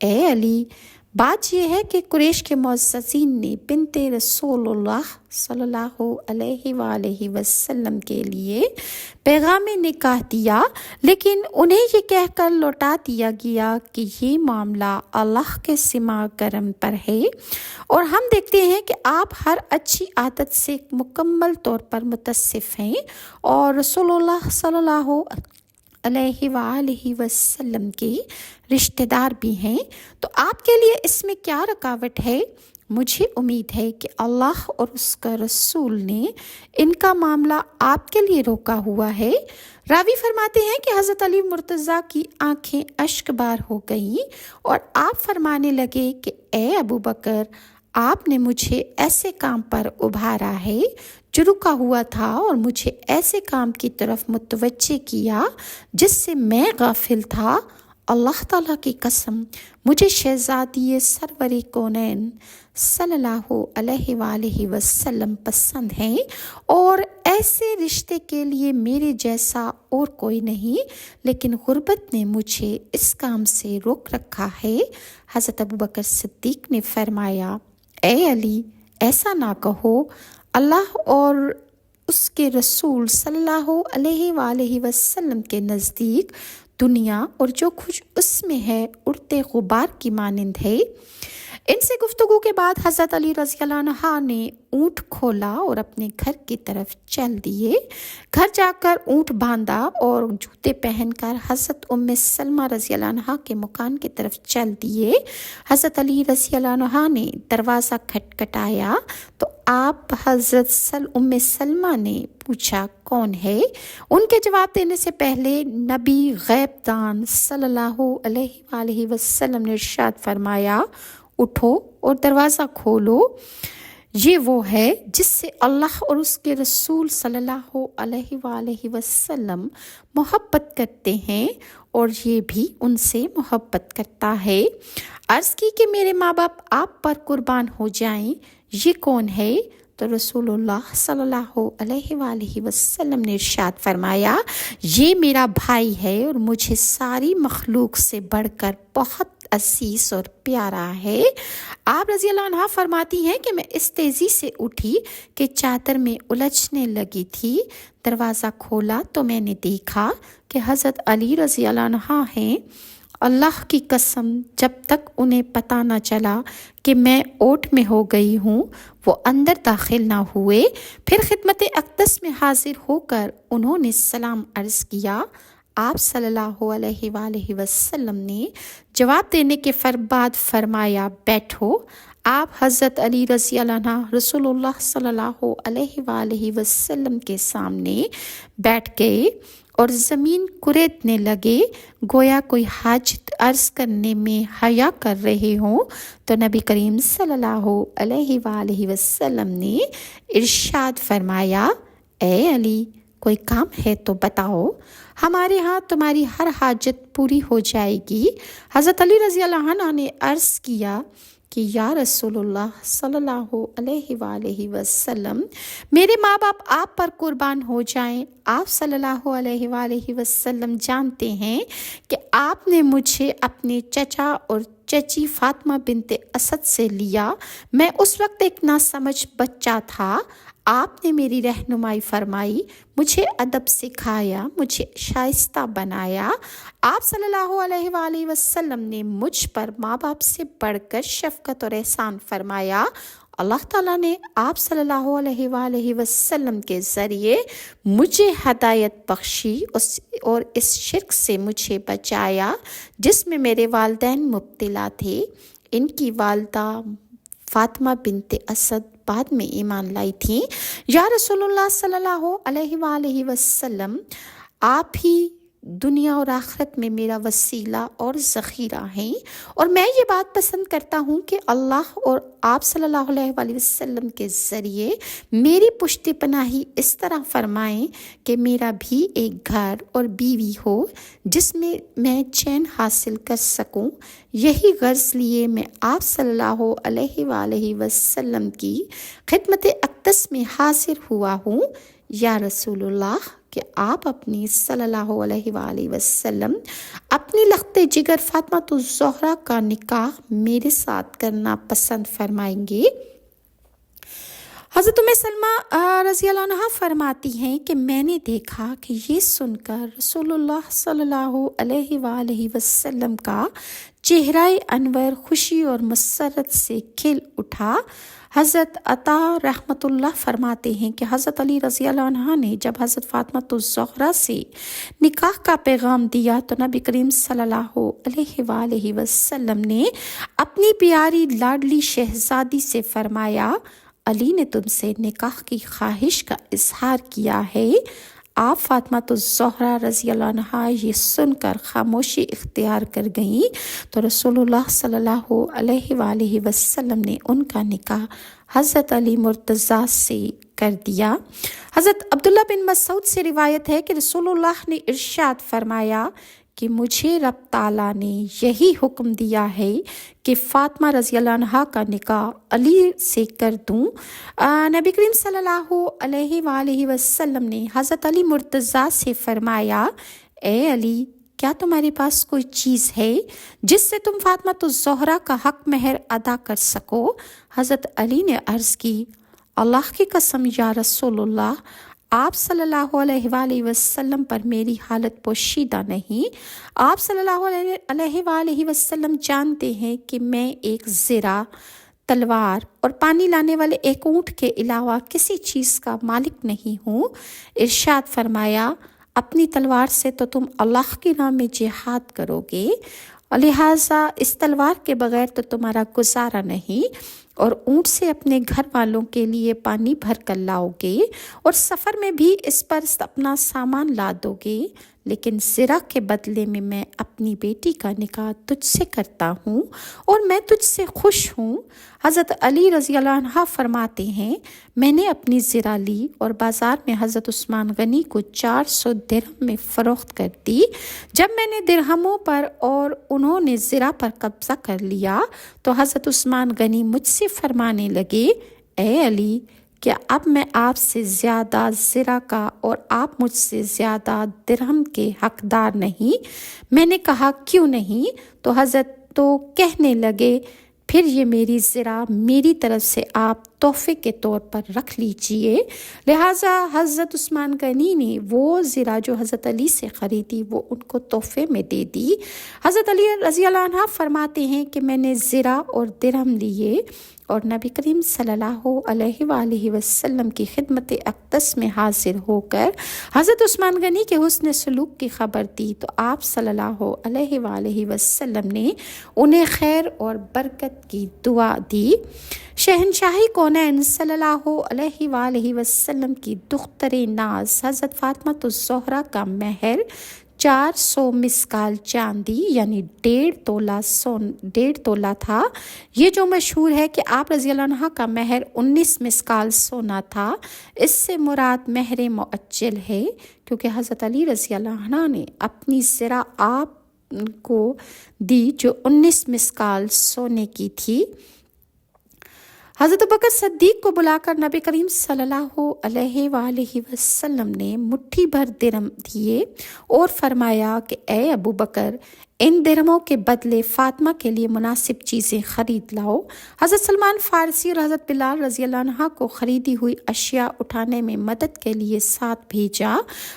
اے علی، بات یہ ہے کہ قریش کے معززین نے بنت رسول اللہ صلی اللہ علیہ وآلہ وسلم کے لیے پیغام نکاح دیا، لیکن انہیں یہ کہہ کر لوٹا دیا گیا کہ یہ معاملہ اللہ کے سما کرم پر ہے، اور ہم دیکھتے ہیں کہ آپ ہر اچھی عادت سے مکمل طور پر متصف ہیں اور رسول اللہ صلی اللہ علیہ وآلہ وسلم کے رشتہ دار بھی ہیں، تو آپ کے لیے اس میں کیا رکاوٹ ہے؟ مجھے امید ہے کہ اللہ اور اس کا رسول نے ان کا معاملہ آپ کے لیے روکا ہوا ہے۔ راوی فرماتے ہیں کہ حضرت علی مرتضیٰ کی آنکھیں اشک بار ہو گئیں اور آپ فرمانے لگے کہ اے ابو بکر، آپ نے مجھے ایسے کام پر ابھارا ہے جو رکا ہوا تھا، اور مجھے ایسے کام کی طرف متوجہ کیا جس سے میں غافل تھا۔ اللہ تعالیٰ کی قسم، مجھے شہزادی سرور کونین صلی اللہ علیہ وآلہ وسلم پسند ہیں، اور ایسے رشتے کے لیے میرے جیسا اور کوئی نہیں، لیکن غربت نے مجھے اس کام سے روک رکھا ہے۔ حضرت ابو بکر صدیق نے فرمایا، اے علی، ایسا نہ کہو، اللہ اور اس کے رسول صلی اللہ علیہ وآلہ وسلم کے نزدیک دنیا اور جو کچھ اس میں ہے اڑتے غبار کی مانند ہے۔ ان سے گفتگو کے بعد حضرت علی رضی اللہ عنہ نے اونٹ کھولا اور اپنے گھر کی طرف چل دیے۔ گھر جا کر اونٹ باندھا اور جوتے پہن کر حضرت ام سلمہ رضی اللہ عنہ کے مکان کی طرف چل دیے۔ حضرت علی رضی اللہ عنہ نے دروازہ کھٹکھٹایا تو آپ حضرت ام سلمہ نے پوچھا کون ہے؟ ان کے جواب دینے سے پہلے نبی غیب دان صلی اللہ علیہ وآلہ وسلم نے ارشاد فرمایا، اٹھو اور دروازہ کھولو، یہ وہ ہے جس سے اللہ اور اس کے رسول صلی اللہ علیہ وآلہ وسلم محبت کرتے ہیں، اور یہ بھی ان سے محبت کرتا ہے۔ عرض کی کہ میرے ماں باپ آپ پر قربان ہو جائیں، یہ کون ہے؟ تو رسول اللہ صلی اللہ علیہ وآلہ وسلم نے ارشاد فرمایا، یہ میرا بھائی ہے اور مجھے ساری مخلوق سے بڑھ کر بہت عزیز اور پیارا ہے۔ آپ رضی اللہ عنہ فرماتی ہیں کہ میں اس تیزی سے اٹھی کہ چادر میں الجھنے لگی تھی۔ دروازہ کھولا تو میں نے دیکھا کہ حضرت علی رضی اللہ عنہ ہیں۔ اللہ کی قسم، جب تک انہیں پتہ نہ چلا کہ میں اوٹ میں ہو گئی ہوں، وہ اندر داخل نہ ہوئے۔ پھر خدمت اقدس میں حاضر ہو کر انہوں نے سلام عرض کیا۔ آپ صلی اللہ علیہ وآلہ وسلم نے جواب دینے کے بعد فرمایا، بیٹھو۔ آپ حضرت علی رضی اللہ عنہ رسول اللہ صلی اللہ علیہ وآلہ وسلم کے سامنے بیٹھ گئے اور زمین کریدنے لگے، گویا کوئی حاجت عرض کرنے میں حیا کر رہے ہوں۔ تو نبی کریم صلی اللہ علیہ وآلہ وسلم نے ارشاد فرمایا، اے علی، کوئی کام ہے تو بتاؤ، ہمارے ہاں تمہاری ہر حاجت پوری ہو جائے گی۔ حضرت علی رضی اللہ عنہ نے عرض کیا کہ یا رسول اللہ صلی اللہ علیہ وآلہ وسلم، میرے ماں باپ آپ پر قربان ہو جائیں۔ آپ صلی اللہ علیہ وآلہ وسلم جانتے ہیں کہ آپ نے مجھے اپنے چچا اور چچی فاطمہ بنت اسد سے لیا۔ میں اس وقت ایک ناسمجھ بچہ تھا۔ آپ نے میری رہنمائی فرمائی، مجھے ادب سکھایا، مجھے شائستہ بنایا۔ آپ صلی اللہ علیہ وآلہ وسلم نے مجھ پر ماں باپ سے بڑھ کر شفقت اور احسان فرمایا۔ اللہ تعالیٰ نے آپ صلی اللہ علیہ وآلہ وسلم کے ذریعے مجھے ہدایت بخشی اور اس شرک سے مجھے بچایا جس میں میرے والدین مبتلا تھے۔ ان کی والدہ فاطمہ بنت اسد بعد میں ایمان لائی تھیں۔ یا رسول اللہ صلی اللہ علیہ وآلہ وسلم، آپ ہی دنیا اور آخرت میں میرا وسیلہ اور ذخیرہ ہیں، اور میں یہ بات پسند کرتا ہوں کہ اللہ اور آپ صلی اللہ علیہ وآلہ وسلم کے ذریعے میری پشت پناہی اس طرح فرمائیں کہ میرا بھی ایک گھر اور بیوی ہو جس میں میں چین حاصل کر سکوں۔ یہی غرض لیے میں آپ صلی اللہ علیہ وآلہ وسلم کی خدمت اقدس میں حاضر ہوا ہوں۔ یا رسول اللہ، کہ آپ اپنی صلی اللہ علیہ وآلہ وسلم اپنی لخت جگر فاطمہ الزہرا کا نکاح میرے ساتھ کرنا پسند فرمائیں گے؟ حضرت سلمہ رضی اللہ عنہ فرماتی ہیں کہ میں نے دیکھا کہ یہ سن کر رسول اللہ صلی اللہ علیہ وآلہ وسلم کا چہرہ انور خوشی اور مسرت سے کھل اٹھا۔ حضرت عطا رحمۃ اللہ فرماتے ہیں کہ حضرت علی رضی اللہ عنہ نے جب حضرت فاطمہ الزہرا سے نکاح کا پیغام دیا تو نبی کریم صلی اللہ علیہ وآلہ وسلم نے اپنی پیاری لاڈلی شہزادی سے فرمایا، علی نے تم سے نکاح کی خواہش کا اظہار کیا ہے۔ آپ فاطمہ الزہرا رضی اللہ عنہا یہ سن کر خاموشی اختیار کر گئیں تو رسول اللہ صلی اللہ علیہ وآلہ وسلم نے ان کا نکاح حضرت علی مرتضیٰ سے کر دیا۔ حضرت عبداللہ بن مسعود سے روایت ہے کہ رسول اللہ نے ارشاد فرمایا کہ مجھے رب تعالیٰ نے یہی حکم دیا ہے کہ فاطمہ رضی اللہ عنہا کا نکاح علی سے کر دوں۔ نبی کریم صلی اللہ علیہ وآلہ وسلم نے حضرت علی مرتضیٰ سے فرمایا، اے علی، کیا تمہارے پاس کوئی چیز ہے جس سے تم فاطمہ الزہرا کا حق مہر ادا کر سکو؟ حضرت علی نے عرض کی، اللہ کی قسم یا رسول اللہ، آپ صلی اللہ علیہ وآلہ وسلم پر میری حالت پوشیدہ نہیں۔ آپ صلی اللہ علیہ وآلہ وسلم جانتے ہیں کہ میں ایک زرہ، تلوار اور پانی لانے والے ایک اونٹ کے علاوہ کسی چیز کا مالک نہیں ہوں۔ ارشاد فرمایا، اپنی تلوار سے تو تم اللہ کی راہ میں جہاد کرو گے، لہٰذا اس تلوار کے بغیر تو تمہارا گزارا نہیں، اور اونٹ سے اپنے گھر والوں کے لیے پانی بھر کر لاؤ گے اور سفر میں بھی اس پر اپنا سامان لا دو گے، لیکن زرہ کے بدلے میں اپنی بیٹی کا نکاح تجھ سے کرتا ہوں اور میں تجھ سے خوش ہوں۔ حضرت علی رضی اللہ عنہ فرماتے ہیں، میں نے اپنی زرہ لی اور بازار میں حضرت عثمان غنی کو 400 درہم میں فروخت کر دی۔ جب میں نے درہموں پر اور انہوں نے زرہ پر قبضہ کر لیا تو حضرت عثمان غنی مجھ سے فرمانے لگے، اے علی، کہ اب میں آپ سے زیادہ زرہ کا اور آپ مجھ سے زیادہ درہم کے حقدار نہیں۔ میں نے کہا، کیوں نہیں؟ تو حضرت تو کہنے لگے، پھر یہ میری زرہ میری طرف سے آپ تحفے کے طور پر رکھ لیجئے۔ لہٰذا حضرت عثمان غنی نے وہ زرہ جو حضرت علی سے خریدی وہ ان کو تحفے میں دے دی۔ حضرت علی رضی اللہ عنہ فرماتے ہیں کہ میں نے زرہ اور درہم لیے اور نبی کریم صلی اللہ علیہ وآلہ وسلم کی خدمت اقدس میں حاضر ہو کر حضرت عثمان غنی کے حسن سلوک کی خبر دی تو آپ صلی اللہ علیہ وآلہ وسلم نے انہیں خیر اور برکت کی دعا دی۔ شہنشاہی کونین صلی اللہ علیہ وآلہ وسلم کی دختر ناز حضرت فاطمہ الزہرا کا مہر 400 مسکال چاندی یعنی 1.5 تولہ تھا۔ یہ جو مشہور ہے کہ آپ رضی اللہ عنہ کا مہر 19 مسکال سونا تھا، اس سے مراد مہر معجل ہے، کیونکہ حضرت علی رضی اللہ عنہ نے اپنی زرہ آپ کو دی جو 19 مسکال سونے کی تھی۔ حضرت ابوبکر صدیق کو بلا کر نبی کریم صلی اللہ علیہ وآلہ وسلم نے مٹھی بھر درہم دیے اور فرمایا کہ اے ابو بکر، ان درہموں کے بدلے فاطمہ کے لیے مناسب چیزیں خرید لاؤ۔ حضرت سلمان فارسی اور حضرت بلال رضی اللہ عنہ کو خریدی ہوئی اشیاء اٹھانے میں مدد کے لیے ساتھ بھیجا۔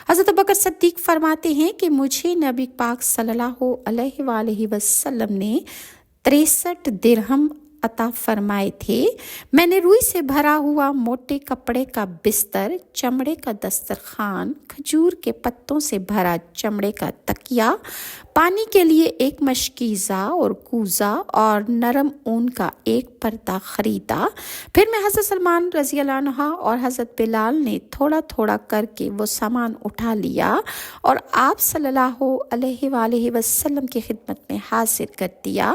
حضرت ابوبکر صدیق فرماتے ہیں کہ مجھے نبی پاک صلی اللہ علیہ وآلہ وسلم نے 63 درہم عطا فرمائے تھے۔ میں نے روئی سے بھرا ہوا موٹے کپڑے کا بستر، چمڑے کا دسترخوان، کھجور کے پتوں سے بھرا چمڑے کا تکیہ، پانی کے لیے ایک مشکیزہ اور کوزہ اور نرم اون کا ایک پردہ خریدا۔ پھر میں حضرت سلمان رضی اللہ عنہ اور حضرت بلال نے تھوڑا تھوڑا کر کے وہ سامان اٹھا لیا اور آپ صلی اللہ علیہ وآلہ وسلم کی خدمت میں حاضر کر دیا۔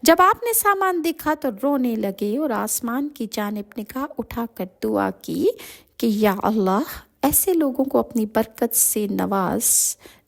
جب آپ نے سامان دیکھا تو رونے لگے اور آسمان کی جانب نگاہ اٹھا کر دعا کی کہ یا اللہ، ایسے لوگوں کو اپنی برکت سے نواز،